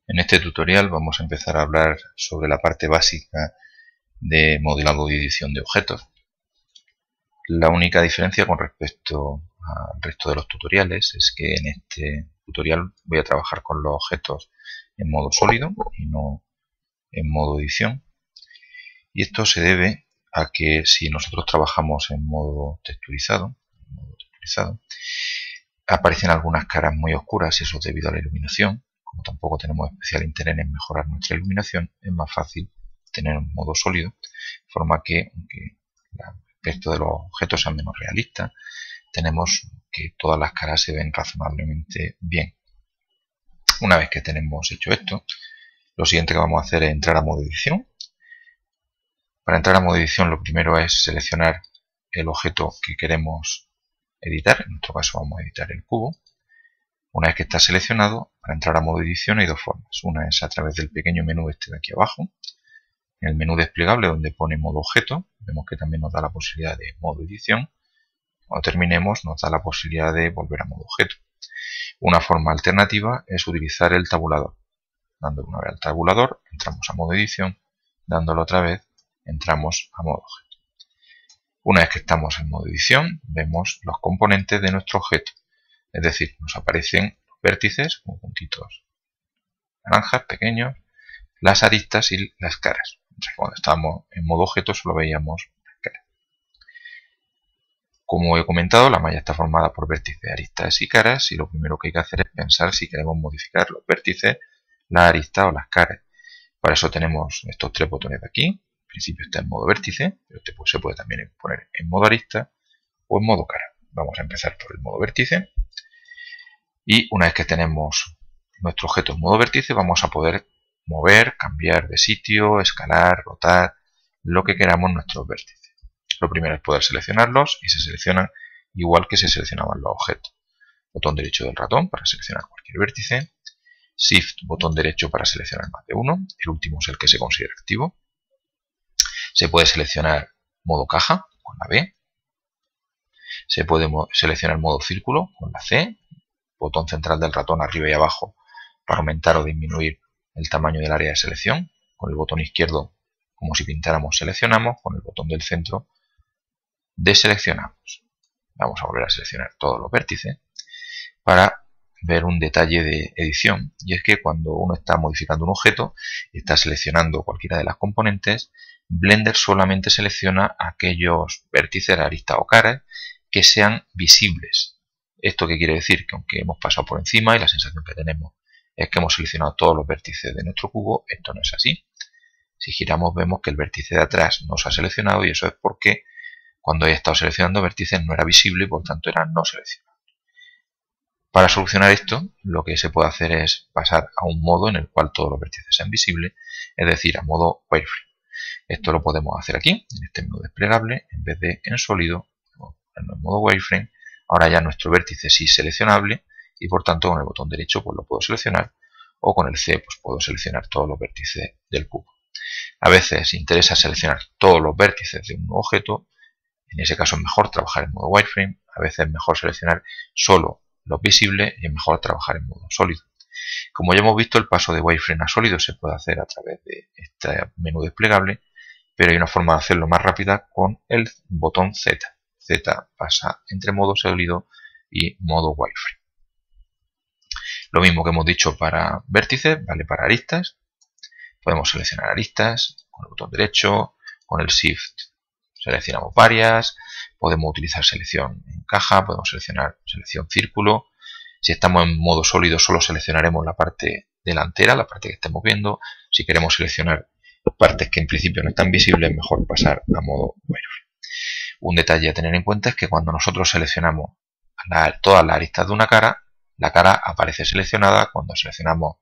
En este tutorial vamos a empezar a hablar sobre la parte básica de modelado y edición de objetos. La única diferencia con respecto al resto de los tutoriales es que en este tutorial voy a trabajar con los objetos en modo sólido y no en modo edición. Y esto se debe a que si nosotros trabajamos en modo texturizado, aparecen algunas caras muy oscuras y eso es debido a la iluminación. Como tampoco tenemos especial interés en mejorar nuestra iluminación, es más fácil tener un modo sólido, de forma que, aunque el aspecto de los objetos sea menos realista, tenemos que todas las caras se ven razonablemente bien. Una vez que tenemos hecho esto, lo siguiente que vamos a hacer es entrar a modo edición. Para entrar a modo edición, lo primero es seleccionar el objeto que queremos editar. En nuestro caso vamos a editar el cubo. Una vez que está seleccionado, para entrar a modo edición hay dos formas. Una es a través del pequeño menú este de aquí abajo. En el menú desplegable donde pone modo objeto, vemos que también nos da la posibilidad de modo edición. Cuando terminemos nos da la posibilidad de volver a modo objeto. Una forma alternativa es utilizar el tabulador. Dándole una vez al tabulador, entramos a modo edición. Dándolo otra vez, entramos a modo objeto. Una vez que estamos en modo edición, vemos los componentes de nuestro objeto. Es decir, nos aparecen los vértices como puntitos naranjas pequeños, las aristas y las caras. Cuando estábamos en modo objeto solo veíamos las caras. Como he comentado, la malla está formada por vértices, aristas y caras, y lo primero que hay que hacer es pensar si queremos modificar los vértices, las aristas o las caras. Para eso tenemos estos tres botones de aquí. En principio está en modo vértice, pero este se puede también poner en modo arista o en modo cara. Vamos a empezar por el modo vértice. Y una vez que tenemos nuestro objeto en modo vértice, vamos a poder mover, cambiar de sitio, escalar, rotar, lo que queramos nuestros vértices. Lo primero es poder seleccionarlos y se seleccionan igual que se seleccionaban los objetos. Botón derecho del ratón para seleccionar cualquier vértice. Shift, botón derecho para seleccionar más de uno. El último es el que se considera activo. Se puede seleccionar modo caja con la B. Se puede seleccionar modo círculo con la C. Botón central del ratón arriba y abajo para aumentar o disminuir el tamaño del área de selección. Con el botón izquierdo, como si pintáramos, seleccionamos. Con el botón del centro, deseleccionamos. Vamos a volver a seleccionar todos los vértices para ver un detalle de edición. Y es que cuando uno está modificando un objeto y está seleccionando cualquiera de las componentes, Blender solamente selecciona aquellos vértices, aristas o caras que sean visibles. ¿Esto qué quiere decir? Que aunque hemos pasado por encima y la sensación que tenemos es que hemos seleccionado todos los vértices de nuestro cubo, esto no es así. Si giramos vemos que el vértice de atrás no se ha seleccionado y eso es porque cuando he estado seleccionando vértices no era visible y por tanto era no seleccionado. Para solucionar esto, lo que se puede hacer es pasar a un modo en el cual todos los vértices sean visibles, es decir, a modo wireframe. Esto lo podemos hacer aquí, en este menú desplegable, en vez de en sólido, en modo wireframe. Ahora ya nuestro vértice sí es seleccionable y por tanto con el botón derecho pues lo puedo seleccionar o con el C pues puedo seleccionar todos los vértices del cubo. A veces interesa seleccionar todos los vértices de un objeto, en ese caso es mejor trabajar en modo wireframe, a veces es mejor seleccionar solo los visibles y es mejor trabajar en modo sólido. Como ya hemos visto, el paso de wireframe a sólido se puede hacer a través de este menú desplegable, pero hay una forma de hacerlo más rápida con el botón Z. Z pasa entre modo sólido y modo wireframe. Lo mismo que hemos dicho para vértices, vale para aristas. Podemos seleccionar aristas con el botón derecho, con el Shift seleccionamos varias, podemos utilizar selección en caja, podemos seleccionar selección círculo. Si estamos en modo sólido solo seleccionaremos la parte delantera, la parte que estemos viendo. Si queremos seleccionar partes que en principio no están visibles, es mejor pasar a modo wireframe. Un detalle a tener en cuenta es que cuando nosotros seleccionamos todas las aristas de una cara, la cara aparece seleccionada. Cuando seleccionamos,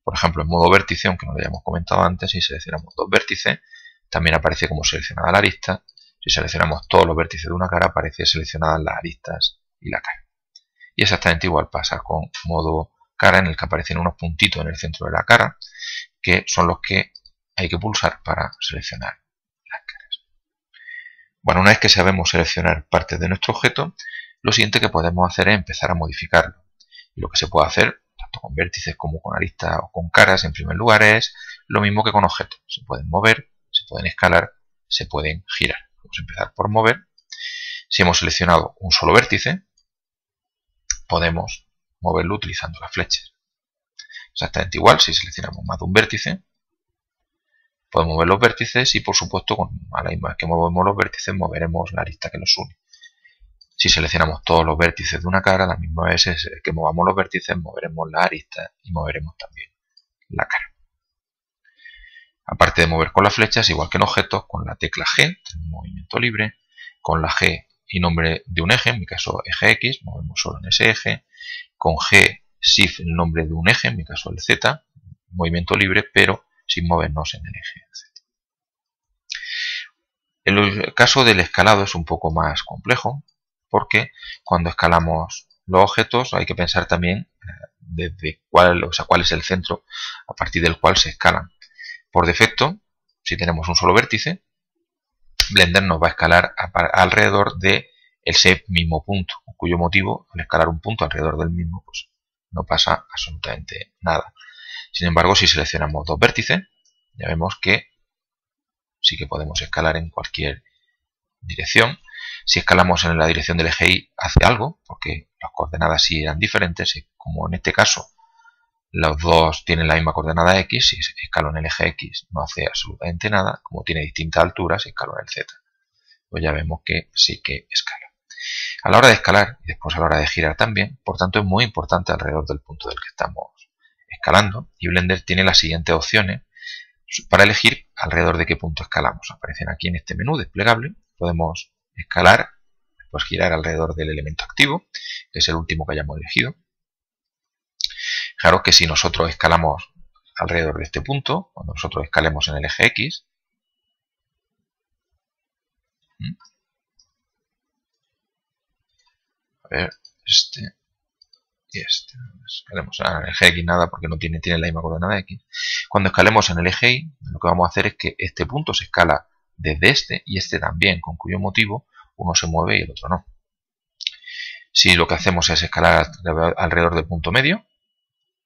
por ejemplo, en modo vértice, aunque no lo hayamos comentado antes, si seleccionamos dos vértices, también aparece como seleccionada la arista. Si seleccionamos todos los vértices de una cara, aparece seleccionadas las aristas y la cara. Y exactamente igual pasa con modo cara, en el que aparecen unos puntitos en el centro de la cara, que son los que hay que pulsar para seleccionar las caras. Bueno, una vez que sabemos seleccionar partes de nuestro objeto, lo siguiente que podemos hacer es empezar a modificarlo. Y lo que se puede hacer, tanto tanto con vértices como con aristas o con caras, en primer lugar, es lo mismo que con objetos. Se pueden mover, se pueden escalar, se pueden girar. Vamos a empezar por mover. Si hemos seleccionado un solo vértice, podemos moverlo utilizando las flechas. Exactamente igual, si seleccionamos más de un vértice, podemos mover los vértices y, por supuesto, a la misma vez que movemos los vértices, moveremos la arista que los une. Si seleccionamos todos los vértices de una cara, a la misma vez que movamos los vértices, moveremos la arista y moveremos también la cara. Aparte de mover con las flechas, igual que en objetos, con la tecla G, tenemos movimiento libre, con la G y nombre de un eje, en mi caso eje X, movemos solo en ese eje, con G, Shift, el nombre de un eje, en mi caso el Z, movimiento libre, pero sin movernos en el eje Z. El caso del escalado es un poco más complejo, porque cuando escalamos los objetos hay que pensar también desde cuál es el centro a partir del cual se escalan. Por defecto, si tenemos un solo vértice, Blender nos va a escalar alrededor de ese mismo punto, con cuyo motivo, al escalar un punto alrededor del mismo, pues no pasa absolutamente nada. Sin embargo, si seleccionamos dos vértices, ya vemos que sí que podemos escalar en cualquier dirección. Si escalamos en la dirección del eje Y, hace algo, porque las coordenadas sí eran diferentes, y como en este caso los dos tienen la misma coordenada X, si escalo en el eje X no hace absolutamente nada, como tiene distintas alturas, si escalo en el Z, pues ya vemos que sí que escala. A la hora de escalar y después a la hora de girar también, por tanto es muy importante alrededor del punto del que estamos escalando, y Blender tiene las siguientes opciones para elegir alrededor de qué punto escalamos. Aparecen aquí en este menú desplegable, podemos escalar, después girar alrededor del elemento activo, que es el último que hayamos elegido. Fijaros que si nosotros escalamos alrededor de este punto, cuando nosotros escalemos en el eje X, a ver, este y este, escalemos en el eje X nada porque no tiene la misma coordenada X. Cuando escalemos en el eje Y, lo que vamos a hacer es que este punto se escala desde este y este también, con cuyo motivo uno se mueve y el otro no. Si lo que hacemos es escalar alrededor del punto medio,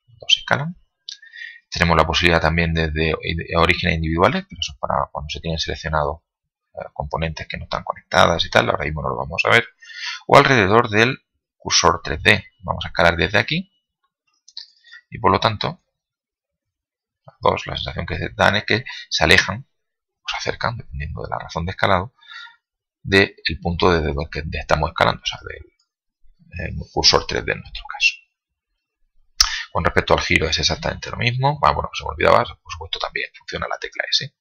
dos escalan. Tenemos la posibilidad también de orígenes individuales, pero eso es para cuando se tienen seleccionados componentes que no están conectadas y tal, ahora mismo no lo vamos a ver. O alrededor del cursor 3D, vamos a escalar desde aquí y por lo tanto las dos, la sensación que dan es que se alejan o se acercan, dependiendo de la razón de escalado, del punto desde el que estamos escalando, o sea, del cursor 3D en nuestro caso. Con respecto al giro es exactamente lo mismo. Bueno, se me olvidaba, por supuesto también funciona la tecla S.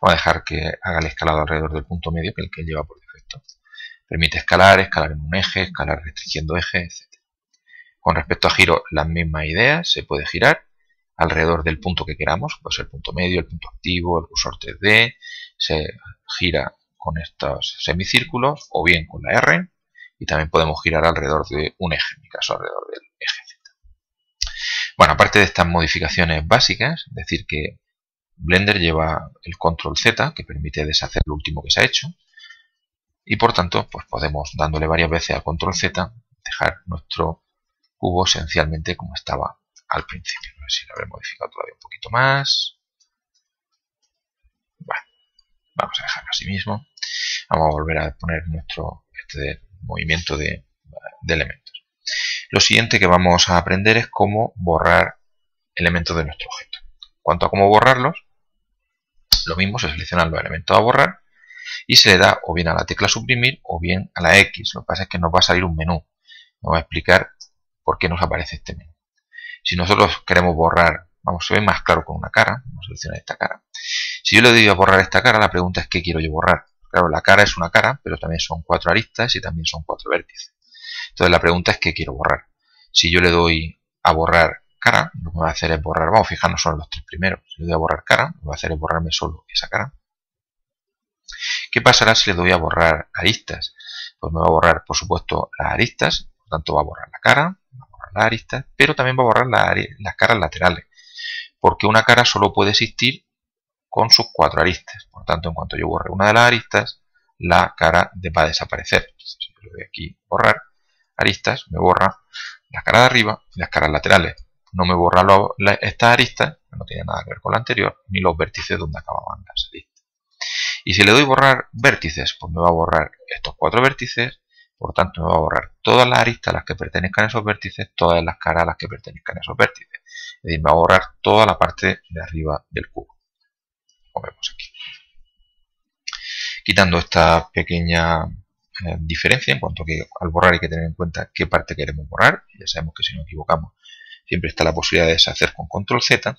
Vamos a dejar que haga el escalado alrededor del punto medio, que es el que lleva por defecto. Permite escalar en un eje, escalar restringiendo ejes, etc. Con respecto a giro, las mismas ideas. Se puede girar alrededor del punto que queramos, puede ser el punto medio, el punto activo, el cursor 3D. Se gira con estos semicírculos o bien con la R. Y también podemos girar alrededor de un eje, en mi caso alrededor del eje Z. Bueno, aparte de estas modificaciones básicas, es decir que Blender lleva el control Z, que permite deshacer lo último que se ha hecho, y por tanto pues podemos, dándole varias veces al control Z, dejar nuestro cubo esencialmente como estaba al principio. A ver si lo habré modificado todavía un poquito más. Bueno, vamos a dejarlo así mismo. Vamos a volver a poner nuestro movimiento de elementos. Lo siguiente que vamos a aprender es cómo borrar elementos de nuestro objeto. En cuanto a cómo borrarlos, lo mismo, se seleccionan los elementos a borrar y se le da o bien a la tecla suprimir o bien a la X. Lo que pasa es que nos va a salir un menú. Nos va a explicar por qué nos aparece este menú. Si nosotros queremos borrar, se ve más claro con una cara, vamos a seleccionar esta cara. Si yo le doy a borrar esta cara, la pregunta es ¿qué quiero yo borrar? Claro, la cara es una cara, pero también son 4 aristas y también son 4 vértices. Entonces la pregunta es ¿qué quiero borrar? Si yo le doy a borrar cara, lo que me va a hacer es borrar, vamos a fijarnos solo en los 3 primeros. Si le doy a borrar cara, lo que va a hacer es borrarme solo esa cara. ¿Qué pasará si le doy a borrar aristas? Pues me va a borrar, por supuesto, las aristas, por tanto va a borrar la cara, va a borrar las aristas, pero también va a borrar las caras laterales, porque una cara solo puede existir con sus 4 aristas. Por tanto, en cuanto yo borre una de las aristas, la cara va a desaparecer. Entonces, si yo le doy aquí borrar aristas, me borra la cara de arriba y las caras laterales. no me borra estas aristas, que no tiene nada que ver con la anterior, ni los vértices donde acababan las aristas. Y si le doy borrar vértices, pues me va a borrar estos 4 vértices, por tanto me va a borrar todas las aristas a las que pertenezcan esos vértices, todas las caras a las que pertenezcan esos vértices. Es decir, me va a borrar toda la parte de arriba del cubo. Como vemos aquí. Quitando esta pequeña diferencia, en cuanto que al borrar hay que tener en cuenta qué parte queremos borrar. Ya sabemos que si nos equivocamos siempre está la posibilidad de deshacer con control Z.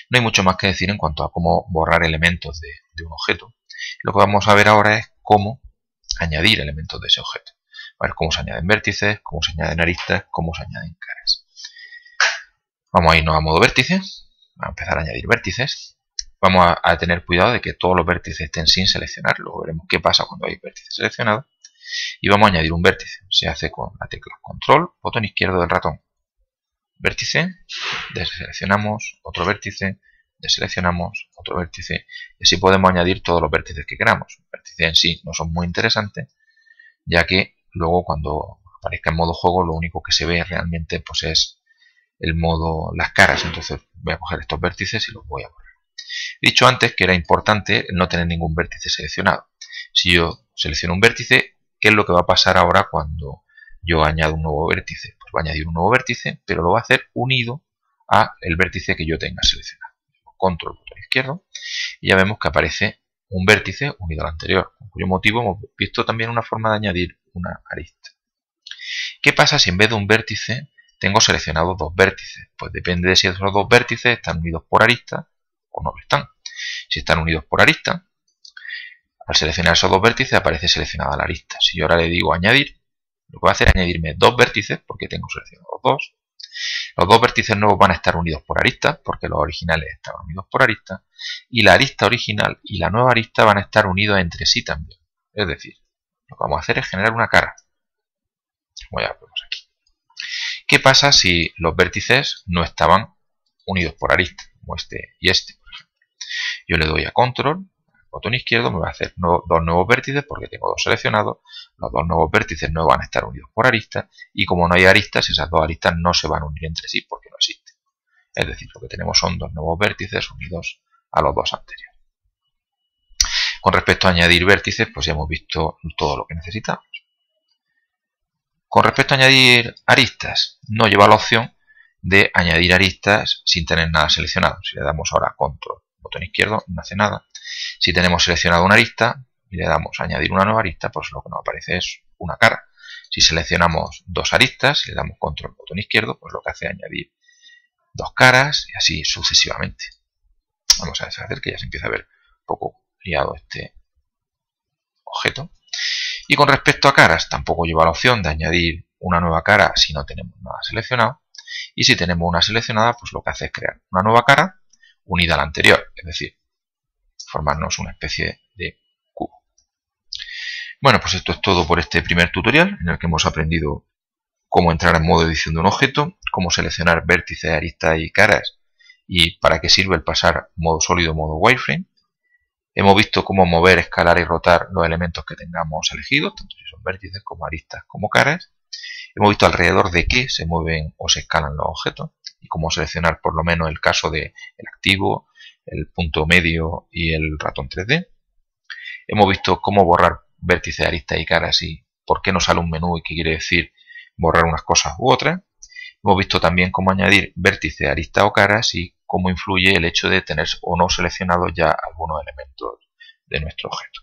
No hay mucho más que decir en cuanto a cómo borrar elementos de un objeto. Lo que vamos a ver ahora es cómo añadir elementos de ese objeto. A ver cómo se añaden vértices, cómo se añaden aristas, cómo se añaden caras. Vamos a irnos a modo vértice. Vamos a empezar a añadir vértices. Vamos a tener cuidado de que todos los vértices estén sin seleccionar. Luego veremos qué pasa cuando hay vértices seleccionados. Y vamos a añadir un vértice. Se hace con la tecla control, botón izquierdo del ratón. Vértice, deseleccionamos, otro vértice, deseleccionamos, otro vértice. Y así podemos añadir todos los vértices que queramos. Los vértices en sí no son muy interesantes, ya que luego cuando aparezca en modo juego lo único que se ve realmente pues es el modo, las caras. Entonces voy a coger estos vértices y los voy a borrar. He dicho antes que era importante no tener ningún vértice seleccionado. Si yo selecciono un vértice, ¿qué es lo que va a pasar ahora cuando yo añado un nuevo vértice? Pues va a añadir un nuevo vértice, pero lo va a hacer unido a el vértice que yo tenga seleccionado. Control, botón izquierdo, y ya vemos que aparece un vértice unido al anterior, con cuyo motivo hemos visto también una forma de añadir una arista. ¿Qué pasa si en vez de un vértice tengo seleccionados 2 vértices? Pues depende de si esos 2 vértices están unidos por arista o no lo están. Si están unidos por arista, al seleccionar esos 2 vértices aparece seleccionada la arista. Si yo ahora le digo añadir, lo que va a hacer es añadirme 2 vértices, porque tengo seleccionados 2. Los 2 vértices nuevos van a estar unidos por arista, porque los originales estaban unidos por arista. Y la arista original y la nueva arista van a estar unidos entre sí también. Es decir, lo que vamos a hacer es generar una cara. Como ya vemos aquí. ¿Qué pasa si los vértices no estaban unidos por arista? Como este y este, por ejemplo. Yo le doy a control, botón izquierdo, me va a hacer 2 nuevos vértices porque tengo 2 seleccionados. Los 2 nuevos vértices no van a estar unidos por arista, y como no hay aristas, esas 2 aristas no se van a unir entre sí porque no existen. Es decir, lo que tenemos son 2 nuevos vértices unidos a los 2 anteriores. Con respecto a añadir vértices, pues ya hemos visto todo lo que necesitamos. Con respecto a añadir aristas, no lleva la opción de añadir aristas sin tener nada seleccionado. Si le damos ahora control, botón izquierdo, no hace nada. Si tenemos seleccionado una arista y le damos a añadir una nueva arista, pues lo que nos aparece es una cara. Si seleccionamos 2 aristas y le damos control, botón izquierdo, pues lo que hace es añadir 2 caras y así sucesivamente. Vamos a deshacer que ya se empieza a ver un poco liado este objeto. Y con respecto a caras, tampoco lleva la opción de añadir una nueva cara si no tenemos nada seleccionado. Y si tenemos una seleccionada, pues lo que hace es crear una nueva cara unida a la anterior, es decir, formarnos una especie de cubo. Bueno, pues esto es todo por este primer tutorial, en el que hemos aprendido cómo entrar en modo edición de un objeto, cómo seleccionar vértices, aristas y caras, y para qué sirve el pasar modo sólido a modo wireframe. Hemos visto cómo mover, escalar y rotar los elementos que tengamos elegidos, tanto si son vértices como aristas como caras. Hemos visto alrededor de qué se mueven o se escalan los objetos y cómo seleccionar por lo menos el caso del activo, el punto medio y el ratón 3D. Hemos visto cómo borrar vértices, aristas y caras y por qué nos sale un menú y qué quiere decir borrar unas cosas u otras. Hemos visto también cómo añadir vértices, aristas o caras y cómo influye el hecho de tener o no seleccionados ya algunos elementos de nuestro objeto.